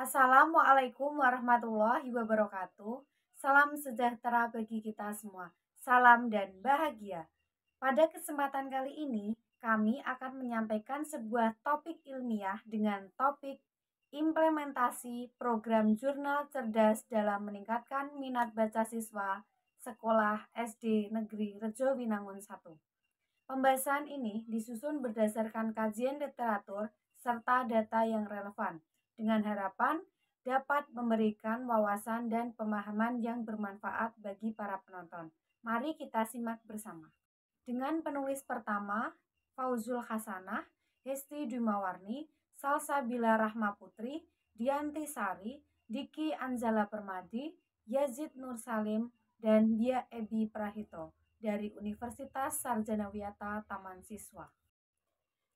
Assalamualaikum warahmatullahi wabarakatuh. Salam sejahtera bagi kita semua. Salam dan bahagia. Pada kesempatan kali ini, kami akan menyampaikan sebuah topik ilmiah dengan topik implementasi program jurnal cerdas dalam meningkatkan minat baca siswa sekolah SD Negeri Rejo Winangun 1. Pembahasan ini disusun berdasarkan kajian literatur serta data yang relevan, dengan harapan dapat memberikan wawasan dan pemahaman yang bermanfaat bagi para penonton. Mari kita simak bersama. Dengan penulis pertama, Fauzul Hasanah, Hesti Dumawarni, Salsabila Rahma Putri, Dianti Sari, Diki Anzala Permadi, Yazid Nur Salim, dan Dia Ebi Prahito dari Universitas Sarjana Wiyata Taman Siswa.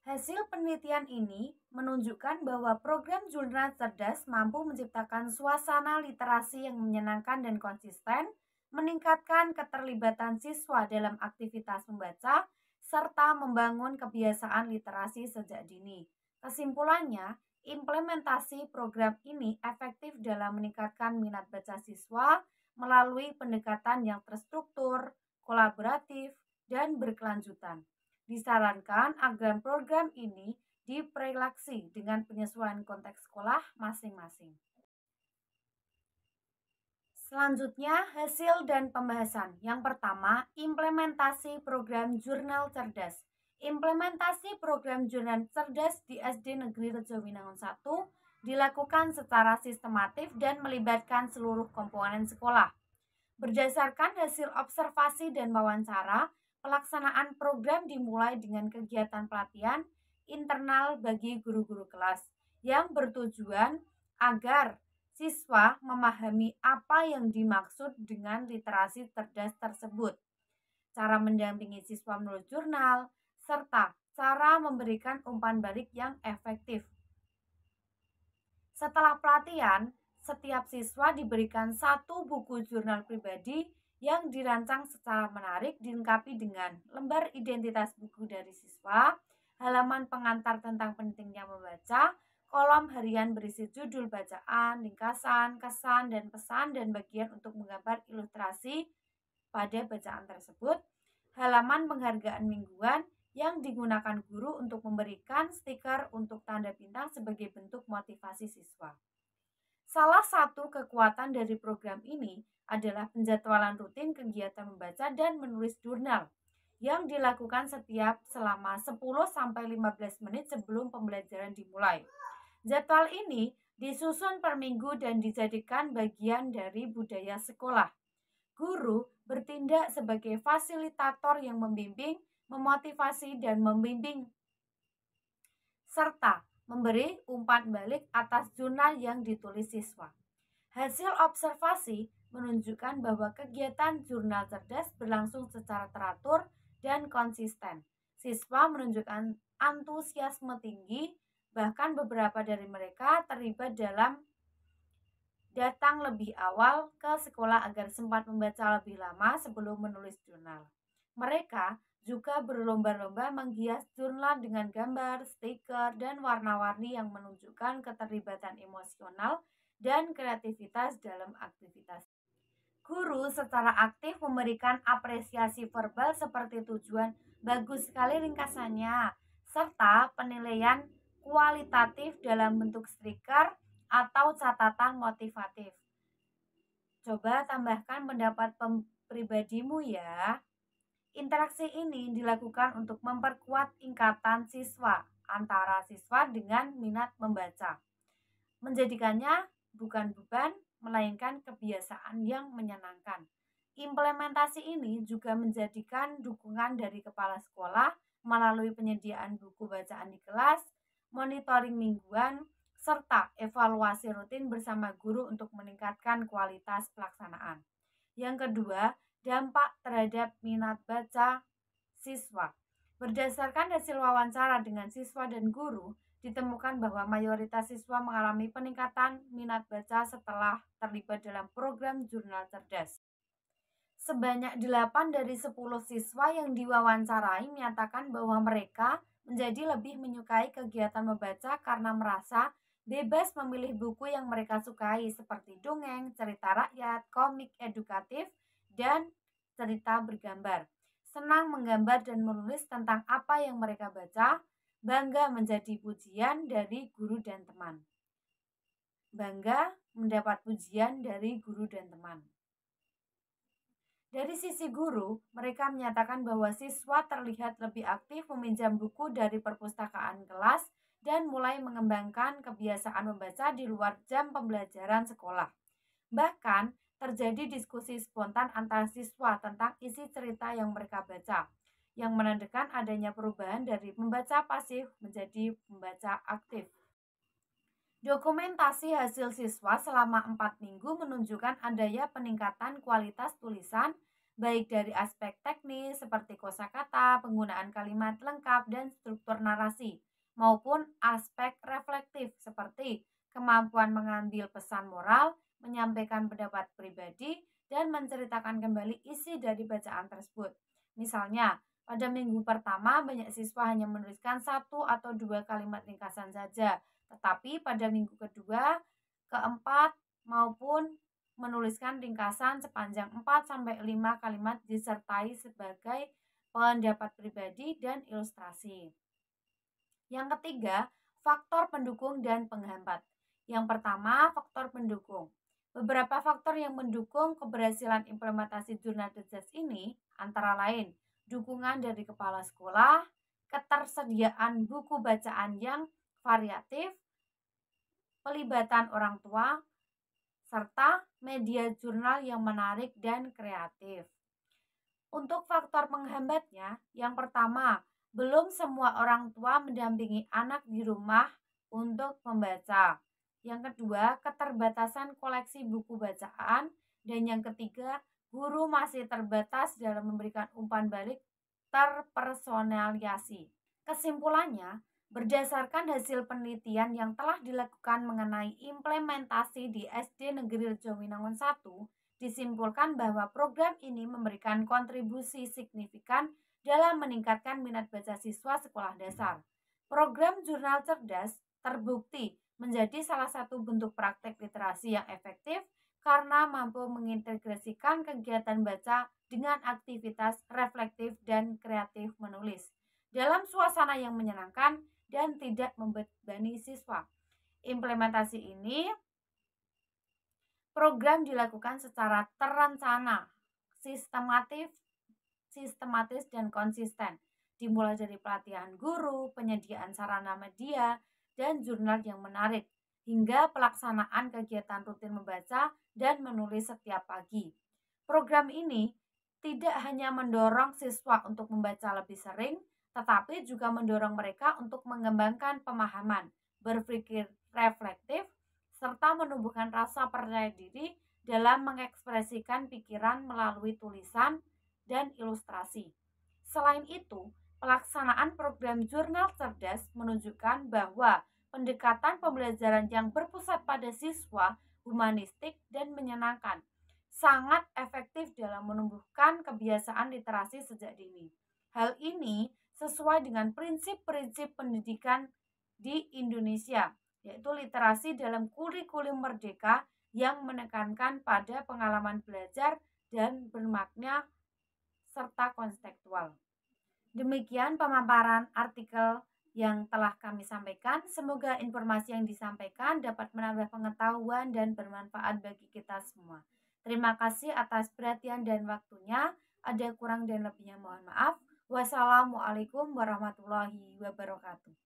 Hasil penelitian ini menunjukkan bahwa program jurnal cerdas mampu menciptakan suasana literasi yang menyenangkan dan konsisten, meningkatkan keterlibatan siswa dalam aktivitas membaca, serta membangun kebiasaan literasi sejak dini. Kesimpulannya, implementasi program ini efektif dalam meningkatkan minat baca siswa melalui pendekatan yang terstruktur, kolaboratif, dan berkelanjutan. Disarankan agar program ini diprelaksi dengan penyesuaian konteks sekolah masing-masing. Selanjutnya, hasil dan pembahasan. Yang pertama, implementasi program jurnal cerdas. Implementasi program jurnal cerdas di SD Negeri Rejo Winangun 1 dilakukan secara sistematif dan melibatkan seluruh komponen sekolah. Berdasarkan hasil observasi dan wawancara, pelaksanaan program dimulai dengan kegiatan pelatihan internal bagi guru-guru kelas yang bertujuan agar siswa memahami apa yang dimaksud dengan literasi cerdas tersebut, cara mendampingi siswa menulis jurnal, serta cara memberikan umpan balik yang efektif. Setelah pelatihan, setiap siswa diberikan satu buku jurnal pribadi yang dirancang secara menarik, dilengkapi dengan lembar identitas buku dari siswa, halaman pengantar tentang pentingnya membaca, kolom harian berisi judul bacaan, ringkasan, kesan, dan pesan, dan bagian untuk menggambar ilustrasi pada bacaan tersebut, halaman penghargaan mingguan yang digunakan guru untuk memberikan stiker untuk tanda bintang sebagai bentuk motivasi siswa. Salah satu kekuatan dari program ini adalah penjadwalan rutin kegiatan membaca dan menulis jurnal yang dilakukan setiap selama 10-15 menit sebelum pembelajaran dimulai. Jadwal ini disusun per minggu dan dijadikan bagian dari budaya sekolah. Guru bertindak sebagai fasilitator yang membimbing, memotivasi, dan membimbing serta memberi umpan balik atas jurnal yang ditulis siswa. Hasil observasi menunjukkan bahwa kegiatan jurnal cerdas berlangsung secara teratur dan konsisten. Siswa menunjukkan antusiasme tinggi, bahkan beberapa dari mereka terlibat dalam datang lebih awal ke sekolah agar sempat membaca lebih lama sebelum menulis jurnal. Mereka juga berlomba-lomba menghias jurnal dengan gambar, stiker, dan warna-warni yang menunjukkan keterlibatan emosional dan kreativitas dalam aktivitas. Guru secara aktif memberikan apresiasi verbal seperti tujuan bagus sekali ringkasannya, serta penilaian kualitatif dalam bentuk stiker atau catatan motivatif. Coba tambahkan pendapat pribadimu ya. Interaksi ini dilakukan untuk memperkuat ikatan siswa antara siswa dengan minat membaca, menjadikannya bukan beban, melainkan kebiasaan yang menyenangkan. Implementasi ini juga menjadikan dukungan dari kepala sekolah melalui penyediaan buku bacaan di kelas, monitoring mingguan, serta evaluasi rutin bersama guru untuk meningkatkan kualitas pelaksanaan. Yang kedua, dampak terhadap minat baca siswa. Berdasarkan hasil wawancara dengan siswa dan guru, ditemukan bahwa mayoritas siswa mengalami peningkatan minat baca setelah terlibat dalam program jurnal cerdas. Sebanyak 8 dari 10 siswa yang diwawancarai menyatakan bahwa mereka menjadi lebih menyukai kegiatan membaca karena merasa bebas memilih buku yang mereka sukai seperti dongeng, cerita rakyat, komik edukatif, dan cerita bergambar. Senang menggambar dan menulis tentang apa yang mereka baca, bangga menjadi pujian dari guru dan teman. Bangga mendapat pujian dari guru dan teman. Dari sisi guru, mereka menyatakan bahwa siswa terlihat lebih aktif meminjam buku dari perpustakaan kelas dan mulai mengembangkan kebiasaan membaca di luar jam pembelajaran sekolah. Bahkan, terjadi diskusi spontan antar siswa tentang isi cerita yang mereka baca, yang menandakan adanya perubahan dari membaca pasif menjadi membaca aktif. Dokumentasi hasil siswa selama 4 minggu menunjukkan adanya peningkatan kualitas tulisan, baik dari aspek teknis seperti kosakata, penggunaan kalimat lengkap, dan struktur narasi, maupun aspek reflektif seperti kemampuan mengambil pesan moral, menyampaikan pendapat pribadi, dan menceritakan kembali isi dari bacaan tersebut. Misalnya, pada minggu pertama banyak siswa hanya menuliskan 1 atau 2 kalimat ringkasan saja, tetapi pada minggu kedua, keempat maupun menuliskan ringkasan sepanjang 4-5 kalimat disertai sebagai pendapat pribadi dan ilustrasi. Yang ketiga, faktor pendukung dan penghambat. Yang pertama, faktor pendukung. Beberapa faktor yang mendukung keberhasilan implementasi jurnal cerdas ini antara lain dukungan dari kepala sekolah, ketersediaan buku bacaan yang variatif, pelibatan orang tua, serta media jurnal yang menarik dan kreatif. Untuk faktor penghambatnya, yang pertama, belum semua orang tua mendampingi anak di rumah untuk membaca. Yang kedua, keterbatasan koleksi buku bacaan. Dan yang ketiga, guru masih terbatas dalam memberikan umpan balik terpersonalisasi. Kesimpulannya, berdasarkan hasil penelitian yang telah dilakukan mengenai implementasi di SD Negeri Rejowinangun 1, disimpulkan bahwa program ini memberikan kontribusi signifikan dalam meningkatkan minat baca siswa sekolah dasar. Program Jurnal Cerdas terbukti menjadi salah satu bentuk praktek literasi yang efektif karena mampu mengintegrasikan kegiatan baca dengan aktivitas reflektif dan kreatif menulis dalam suasana yang menyenangkan dan tidak membebani siswa. Implementasi ini program dilakukan secara terencana, sistematis dan konsisten, dimulai dari pelatihan guru, penyediaan sarana media, dan jurnal yang menarik, hingga pelaksanaan kegiatan rutin membaca dan menulis setiap pagi. Program ini tidak hanya mendorong siswa untuk membaca lebih sering, tetapi juga mendorong mereka untuk mengembangkan pemahaman, berpikir reflektif, serta menumbuhkan rasa percaya diri dalam mengekspresikan pikiran melalui tulisan dan ilustrasi. Selain itu, pelaksanaan program Jurnal Cerdas menunjukkan bahwa pendekatan pembelajaran yang berpusat pada siswa, humanistik, dan menyenangkan sangat efektif dalam menumbuhkan kebiasaan literasi sejak dini. Hal ini sesuai dengan prinsip-prinsip pendidikan di Indonesia, yaitu literasi dalam kurikulum merdeka yang menekankan pada pengalaman belajar dan bermakna serta konstekstual. Demikian pemaparan artikel yang telah kami sampaikan. Semoga informasi yang disampaikan dapat menambah pengetahuan dan bermanfaat bagi kita semua. Terima kasih atas perhatian dan waktunya. Ada kurang dan lebihnya mohon maaf. Wassalamualaikum warahmatullahi wabarakatuh.